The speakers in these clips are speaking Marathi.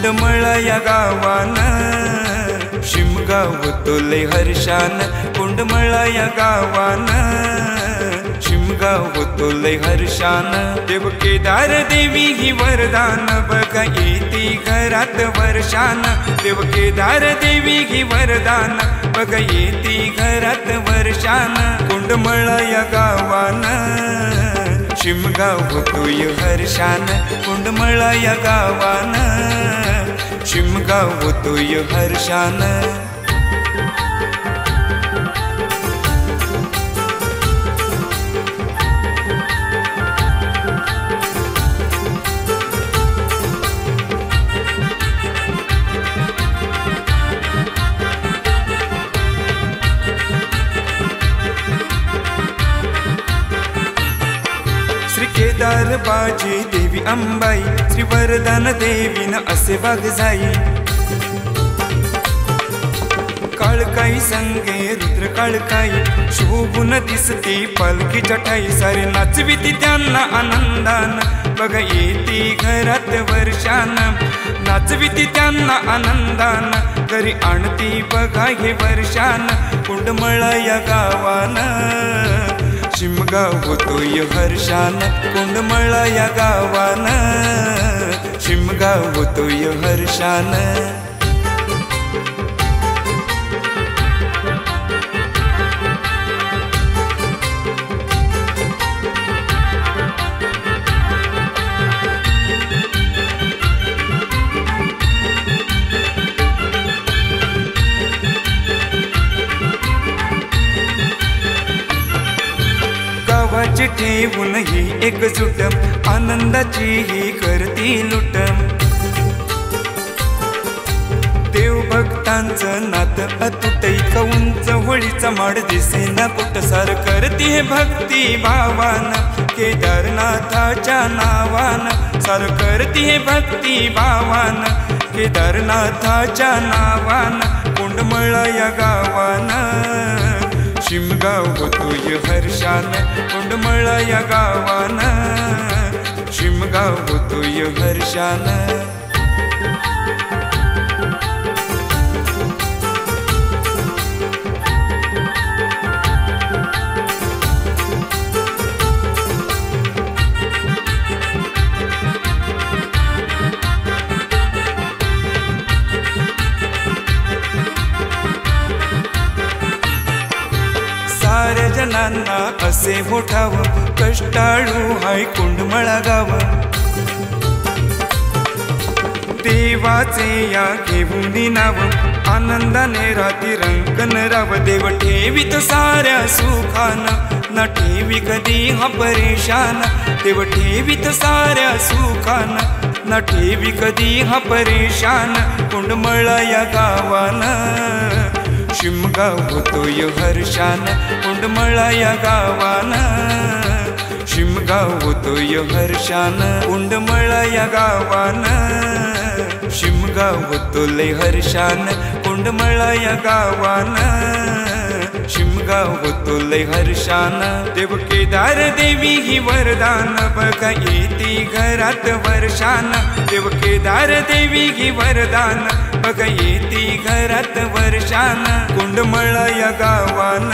कुंडमळा या गावान शिमगाव होतो लय हर्षान कुंडमळा या गावान शिमगाव होतो लय हर्षान देव केदार देवी ही वरदान बघा येती घरात वर्षान देव केदार देवी ही वरदान बघा येती घरात वर्षान कुंडमळा या गावान शिमगाव होतोय हर्षान कुंडमळा या गावान शिमगाव होतोय हर्षान श्री केदार बाजी देवी अंबाई श्री वरदान देवीन असे वाघ जाई काळकाई संगे रुद्र काळकाई शोभून दिसती पालखी जटाई सारे नाचविती त्यांना आनंदान बघा येती घरात वर्षान नाचविती त्यांना आनंदान घरी आणती बघा हे वर्षान कुंडमळा या गावान शिमगाव होतोय हर्षान कुंडमळा या गावान शिमगाव होतोय हर्षान गावाची ठेवून ही एकजूट आनंदाची ही करती लुटम देव भक्तांचं नात अतुट इतका उंच होळीचा माड दिसेना कुठ सार करती हे भक्ती भावान केदारनाथाच्या नावान सार करती हे भक्ती भावान केदारनाथाच्या नावान कुंडमळा या गावान शिमगाव होतोय हर्षान कुंडमळा या गावान शिमगाव होतोय हर्षान साऱ्या जनांना असे मोठाव कष्टाळू हाय कुंडमळा गाव देवाचे या घेऊन नाव आनंदाने राती रंकन राव देव ठेवीत साऱ्या सुखान न ठेवी कधी हा परेशान देव ठेवीत साऱ्या सुखान न ठेवी कधी हा परेशान कुंडमळा या गावान शिमगाव होतोय हर्षान कुंडमळा या गावान शिमगाव होतोय हर्षान कुंडमळा या गावान शिमगाव होतो लय हर्षान कुंडमळा या गावान शिमगाव होतो लय हर्षान देव केदार देवी ही वरदान बघा येती घरात वर्षान देव केदार देवी ही वरदान बघा येती घरात वर्षान कुंडमळा या गावान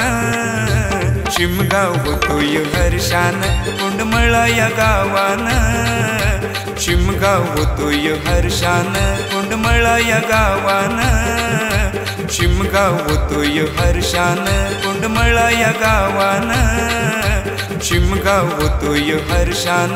शिमगाव होतोय हर्षान कुंडमळा या गावान शिमगाव होतोय हर्षान कुंडमळा या गावान शिमगाव होतोय हर्षान कुंडमळा या गावान शिमगाव होतोय हर्षान